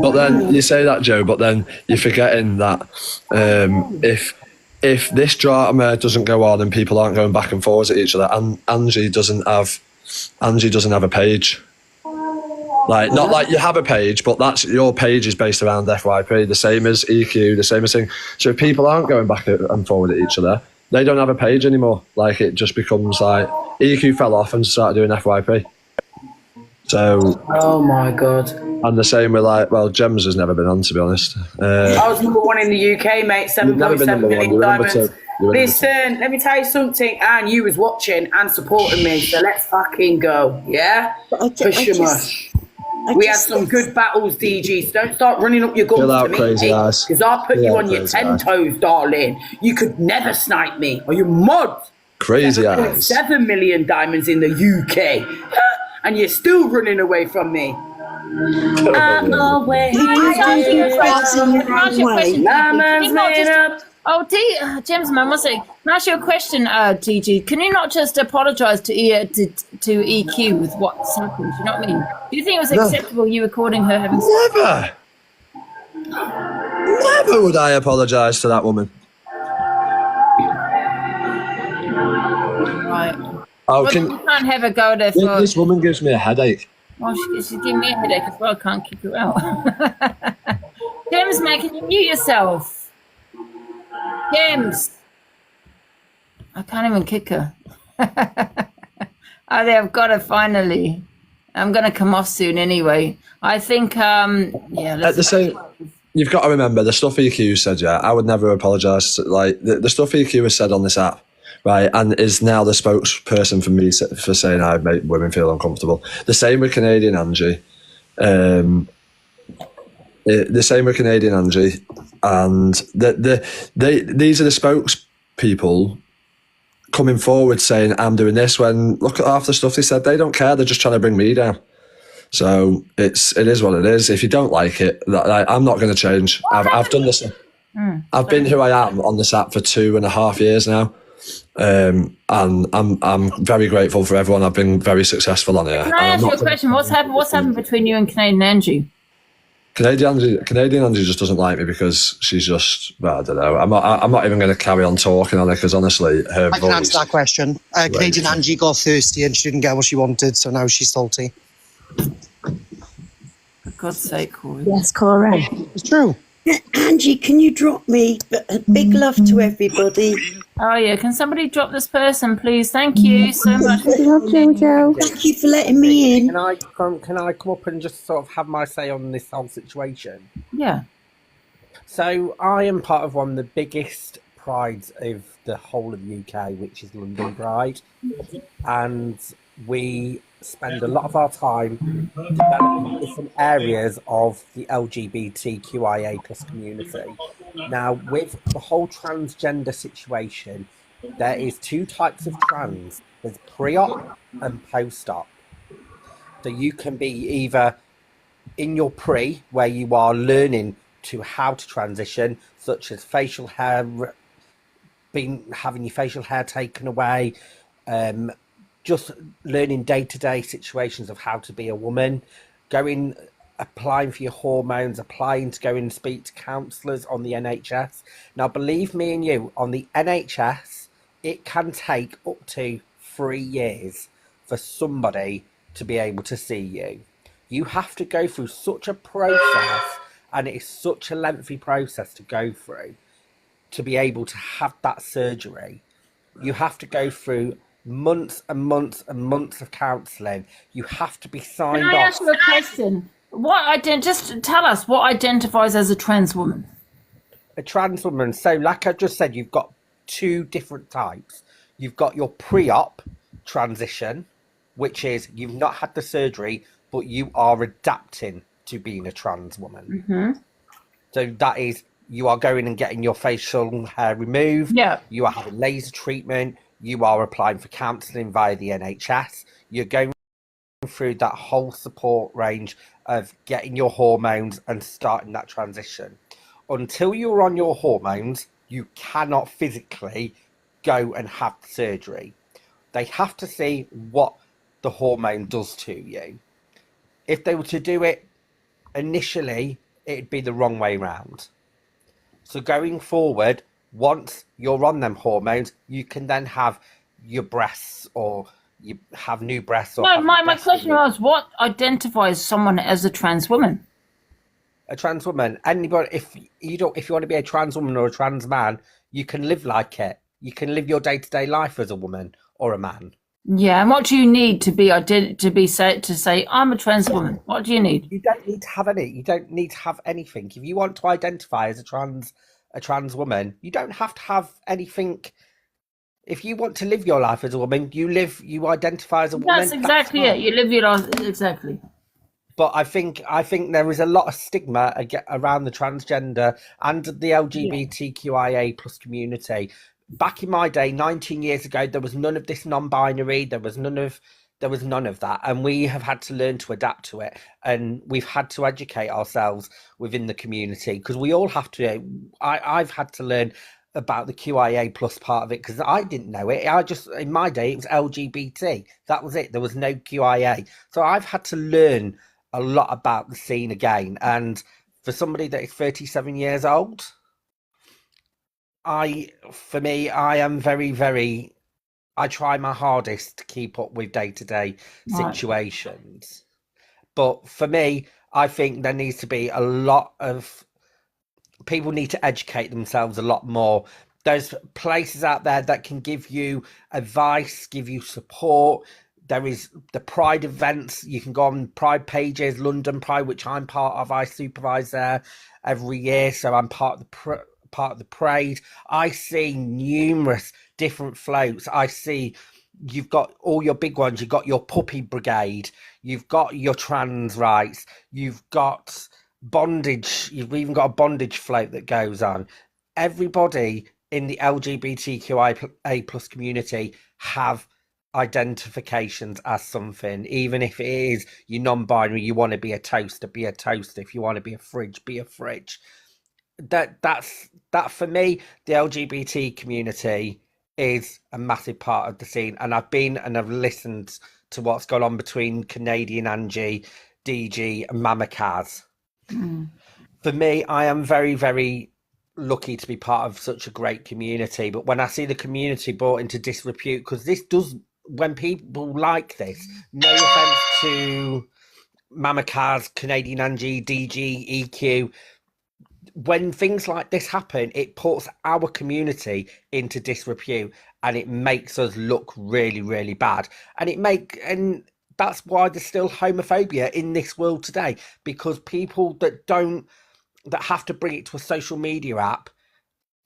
But then you say that, Joe, but then you're forgetting that if this drama doesn't go on and people aren't going back and forwards at each other, and Angie doesn't have a page. Like, not like you have a page, but that's your page is based around FYP, the same as EQ, the same as thing. So if people aren't going back and forward at each other, they don't have a page anymore. Like, it just becomes like EQ fell off and started doing FYP. So. Oh my god. And the same with, like, well, Gems has never been on, to be honest. I was number one in the UK, mate. 7.7 million diamonds. Listen, let me tell you something, and you was watching and supporting me, so let's fucking go, yeah? We had some good battles, DG, so don't start running up your guns to me, because I'll put you on your 10 toes, darling. You could never snipe me. Are you mad? Crazy eyes. 7 million diamonds in the UK, and you're still running away from me. James, man, one second. Can I ask you a question, TG? Can you not just apologise to EQ with what's happened? Do you know what I mean? Do you think it was acceptable you recording her having sex? Never would I apologise to that woman. Right. Oh, you can't have a go there for... This woman gives me a headache. Well, she's giving me a headache as well. I can't kick her out. James, man, can you mute yourself? James. I can't even kick her. I've got her finally. I'm going to come off soon anyway. I think, at the same... You've got to remember, the stuff EQ said, I would never apologise. Like, the stuff EQ has said on this app, right, and is now the spokesperson for me for saying I make women feel uncomfortable. The same with Canadian Angie. And these are the spokespeople coming forward saying I'm doing this, when look at half the stuff they said. They don't care. They're just trying to bring me down. So it is what it is. If you don't like it, I'm not going to change. I've done this. I've been who I am on this app for 2.5 years now. And I'm very grateful for everyone. I've been very successful on here. Can I ask you a question? What's happened between you and Canadian Angie? Canadian Angie just doesn't like me because she's just, well, I don't know. I'm not even going to carry on talking on it because honestly, her I can answer that question. Canadian Angie got thirsty and she didn't get what she wanted, so now she's salty. For God's sake, Corey. Yes, Corey. It's true. Angie, can you drop me? Big love to everybody. Oh yeah, can somebody drop this person, please? Thank you so much. Thank you for letting me in. Can I come up and just sort of have my say on this whole situation? Yeah. So I am part of one of the biggest prides of the whole of the UK, which is London Pride, and we spend a lot of our time developing different areas of the LGBTQIA plus community. Now, with the whole transgender situation, there is 2 types of trans. There's pre-op and post-op. So you can be either in your pre, where you are learning to how to transition, such as facial hair, having your facial hair taken away, just learning day-to-day situations of how to be a woman, applying for your hormones, applying to go and speak to counsellors on the NHS. Now, believe me and you, on the NHS, it can take up to 3 years for somebody to be able to see you. You have to go through such a process, and it is such a lengthy process to go through to be able to have that surgery. You have to go through months and months and months of counselling. You have to be signed off. Can I ask you a question? Just tell us what identifies as a trans woman. A trans woman, so like I just said, you've got 2 different types. You've got your pre-op transition, which is you've not had the surgery, but you are adapting to being a trans woman. Mm-hmm. So that is, you are going and getting your facial hair removed. Yeah. You are having laser treatment. You are applying for counselling via the NHS. You're going through that whole support range of getting your hormones and starting that transition. Until you're on your hormones, you cannot physically go and have the surgery. They have to see what the hormone does to you. If they were to do it initially, it'd be the wrong way round. So going forward, once you're on them hormones, you can then have your breasts, or you have new breasts. Or no, my question was, what identifies someone as a trans woman? A trans woman, anybody. If you want to be a trans woman or a trans man, you can live like it. You can live your day-to-day life as a woman or a man. Yeah, and what do you need to say I'm a trans woman? What do you need? You don't need to have any. You don't need to have anything. If you want to identify as a trans woman, you don't have to have anything. If you want to live your life as a woman, you identify as a woman. That's exactly it. You live your life exactly. But I think there is a lot of stigma around the transgender and the LGBTQIA plus community. Back in my day, 19 years ago, there was none of this non-binary. There was none of that, and we have had to learn to adapt to it, and we've had to educate ourselves within the community, because we all have to. I've had to learn about the QIA plus part of it, because I didn't know it. In my day, it was LGBT. That was it. There was no QIA. So I've had to learn a lot about the scene again. And for somebody that is 37 years old, I am very, very, I try my hardest to keep up with day-to-day situations. But for me, I think there needs to be a lot of, people need to educate themselves a lot more. There's places out there that can give you advice, give you support. There is the Pride events. You can go on Pride pages, London Pride, which I'm part of. I supervise there every year, so I'm part of the parade. I see numerous different floats. I see you've got all your big ones. You've got your puppy brigade. You've got your trans rights. You've got bondage. You've even got a bondage float that goes on. Everybody in the LGBTQIA plus community have identifications as something, even if it is you're non-binary, you want to be a toaster, be a toaster. If you want to be a fridge, be a fridge. That for me, the LGBT community is a massive part of the scene, and I've been and I've listened to what's gone on between Canadian Angie, DG, and Mama Kaz. For me, I am very, very lucky to be part of such a great community. But when I see the community brought into disrepute, because this does, when people like this, no offense to Mama Kaz, Canadian Angie, DG, EQ, when things like this happen, it puts our community into disrepute, and it makes us look really, really bad. And that's why there's still homophobia in this world today, because people that have to bring it to a social media app,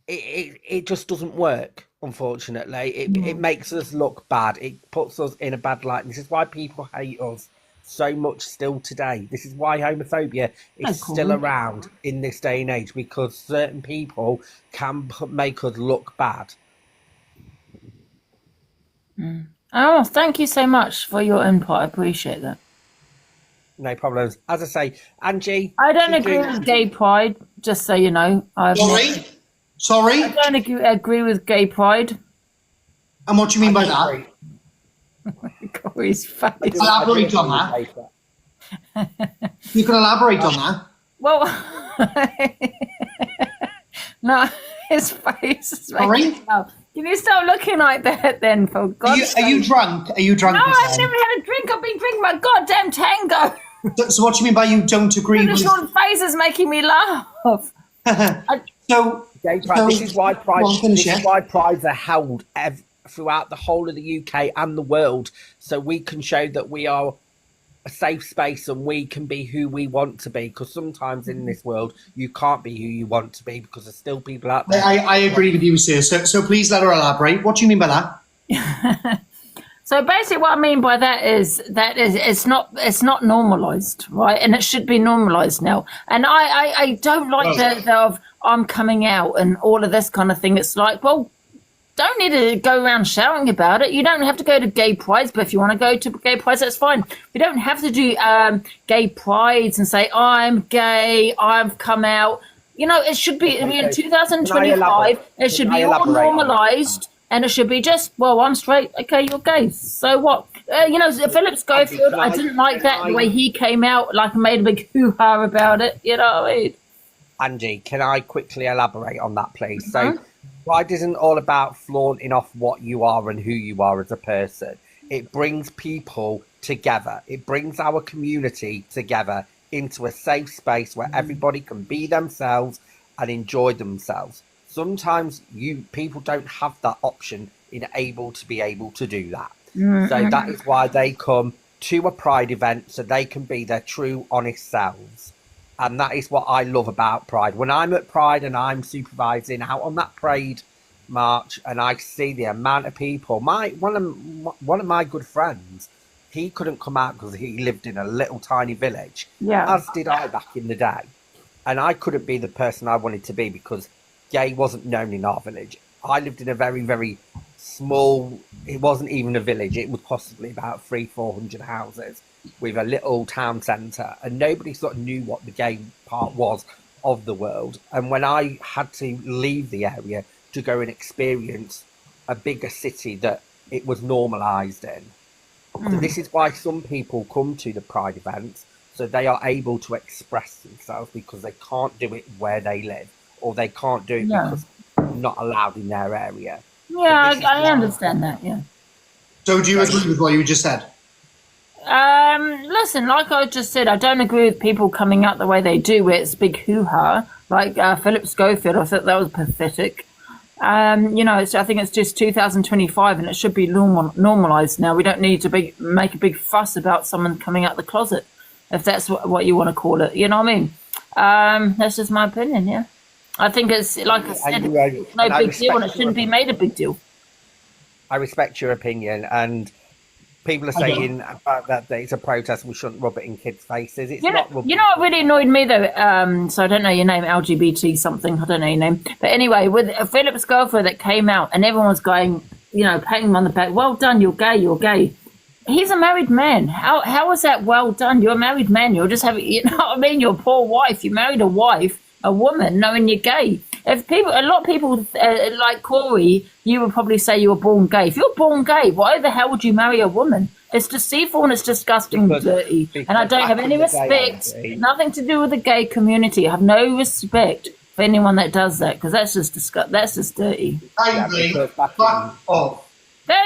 it just doesn't work. Unfortunately, it makes us look bad. It puts us in a bad light. And this is why people hate us so much still today. This is why homophobia is still around in this day and age, because certain people can make us look bad. Oh, thank you so much for your input. I appreciate that. No problems. As I say, Angie, I don't agree with gay pride, just so you know. Sorry? I don't agree with gay pride. And what do you mean by that? His face. Elaborate on that. You can elaborate on that. Well, no, his face is making me laugh. Can you stop looking like that then, for God's sake? Are you drunk? Are you drunk? No, I've never had a drink. I've been drinking my goddamn tango. So what do you mean by you don't agree with... The short face is making me laugh. This is why prides are held throughout the whole of the UK and the world, so we can show that we are a safe space and we can be who we want to be, because sometimes in this world you can't be who you want to be, because there's still people out there. I agree with you, sir. So please let her elaborate. What do you mean by that? So basically what I mean by that is it's not normalized, right? And it should be normalized now. And I don't like the of I'm coming out and all of this kind of thing. It's like, well, don't need to go around shouting about it. You don't have to go to gay prides, but if you want to go to gay prides, that's fine. We don't have to do gay prides and say, I'm gay, I've come out. You know, it should be in 2025, it should be all normalized, and it should be just, well, I'm straight, okay, you're gay. So what? You know, Philip Schofield, I didn't like that, the way he came out, like made a big hoo-ha about it. You know what I mean? Angie, can I quickly elaborate on that, please? So, Pride isn't all about flaunting off what you are and who you are as a person. It brings people together. It brings our community together into a safe space where everybody can be themselves and enjoy themselves. Sometimes people don't have that option in able to do that. So that is why they come to a Pride event, so they can be their true, honest selves. And that is what I love about Pride. When I'm at Pride and I'm supervising out on that parade march and I see the amount of people, one of my good friends, he couldn't come out because he lived in a little tiny village, as did I back in the day. And I couldn't be the person I wanted to be because gay wasn't known in our village. I lived in a very, very small, it wasn't even a village, it was possibly about 300-400 houses with a little town centre, and nobody sort of knew what the gay part was of the world. And when I had to leave the area to go and experience a bigger city that it was normalised in, so this is why some people come to the Pride events, so they are able to express themselves, because they can't do it where they live, or they can't do it because they're not allowed in their area. Yeah, so I understand that, yeah. So do you agree with what you just said? Listen, like I just said, I don't agree with people coming out the way they do, where it's big hoo-ha, like Philip Schofield. I thought that was pathetic. You know, I think it's just 2025 and it should be normalized now. We don't need to make a big fuss about someone coming out the closet, if that's what you want to call it. You know what I mean? That's just my opinion, yeah. I think it's, like I said, it's no big deal and it shouldn't be made a big deal. I respect your opinion, and People are saying that it's a protest and we shouldn't rub it in kids' faces. It's not rubbing. You know what really annoyed me though? So I don't know your name, LGBT something. I don't know your name. But anyway, with Philip's girlfriend that came out and everyone was going, patting him on the back. Well done, you're gay, you're gay. He's a married man. How is that well done? You're a married man. You're just having, you know what I mean? Your poor wife. You married a woman, knowing you're gay. A lot of people like Corey, you would probably say you were born gay. If you're born gay, why the hell would you marry a woman? It's deceitful and it's disgusting and dirty. And I don't have any respect, nothing to do with the gay community. I have no respect for anyone that does that, because that's just that's just dirty. That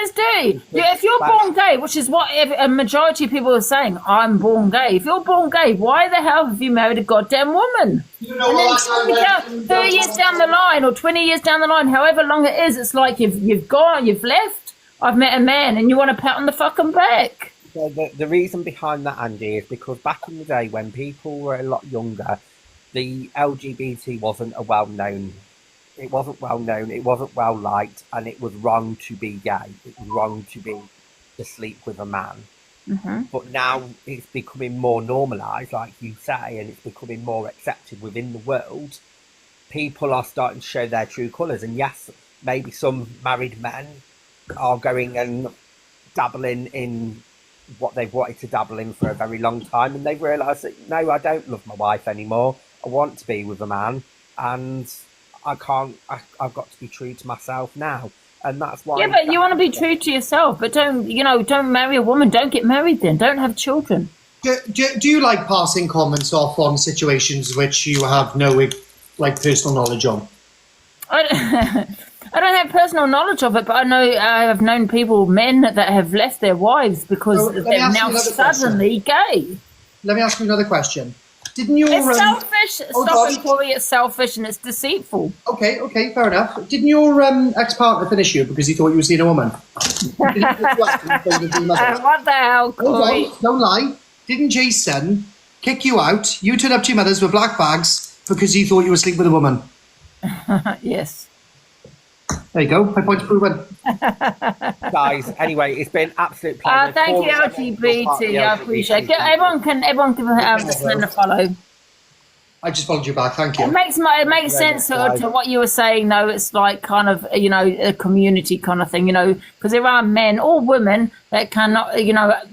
is dirty. If you're born gay, which is what a majority of people are saying, I'm born gay. If you're born gay, why the hell have you married a goddamn woman? And then 30 years down the line or 20 years down the line, however long it is, it's like you've gone, you've left. I've met a man and you want to pat on the fucking back. So the reason behind that, Angie, is because back in the day when people were a lot younger, the LGBT wasn't well-known, it wasn't well liked, and it was wrong to be gay. It was wrong to sleep with a man. Mm-hmm. But now it's becoming more normalised, like you say, and it's becoming more accepted within the world. People are starting to show their true colours, and yes, maybe some married men are going and dabbling in what they've wanted to dabble in for a very long time, and they've realised that, no, I don't love my wife anymore. I want to be with a man, and I've got to be true to myself now. And that's why. Yeah, but you want to be true to yourself, but don't marry a woman. Don't get married then. Don't have children. Do you like passing comments off on situations which you have no personal knowledge on? I don't have personal knowledge of it, but I have known men that have left their wives because they're now suddenly gay. Let me ask you another question. Didn't your It's selfish. Stop it, Corey. It's selfish and it's deceitful. Okay, fair enough. Didn't your ex-partner finish you because he thought you were seeing a woman? What the hell, Corey? Don't lie. Didn't Jason kick you out? You turned up to your mother's with black bags because he thought you were sleeping with a woman. Yes. There you go. My point's proven. Guys, anyway, it's been absolute pleasure. Thank you, LGBT. I appreciate it. Everyone can give a follow. I just followed you back. Thank you. It makes sense to what you were saying, though. It's like kind of, a community kind of thing, because there are men or women that cannot,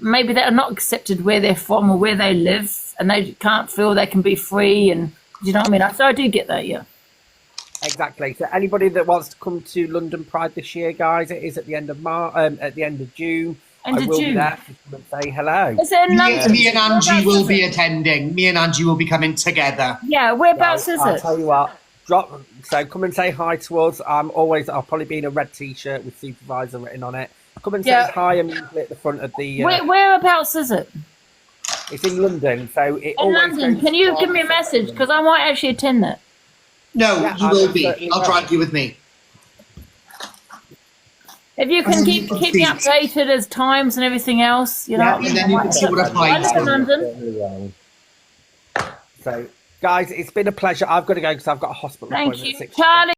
maybe that are not accepted where they're from or where they live, and they can't feel they can be free. And you know what I mean? So I do get that, yeah. Exactly. So anybody that wants to come to London Pride this year, guys, it is at the end of at the end of June. I will be there to come and say hello. Me and Angie will be attending. Me and Angie will be coming together. Yeah, whereabouts is it? I'll tell you what. So come and say hi to us. I'll probably be in a red T-shirt with supervisor written on it. Come and say hi immediately at the front of the. Whereabouts is it? It's in London. So in London. Can you give me a message, because I might actually attend that. No, you will be. I'll drag you with me. If you can keep me updated as times and everything else, and then you can see what I live in London. So, guys, it's been a pleasure. I've got to go because I've got a hospital appointment. Thank you, Charlie.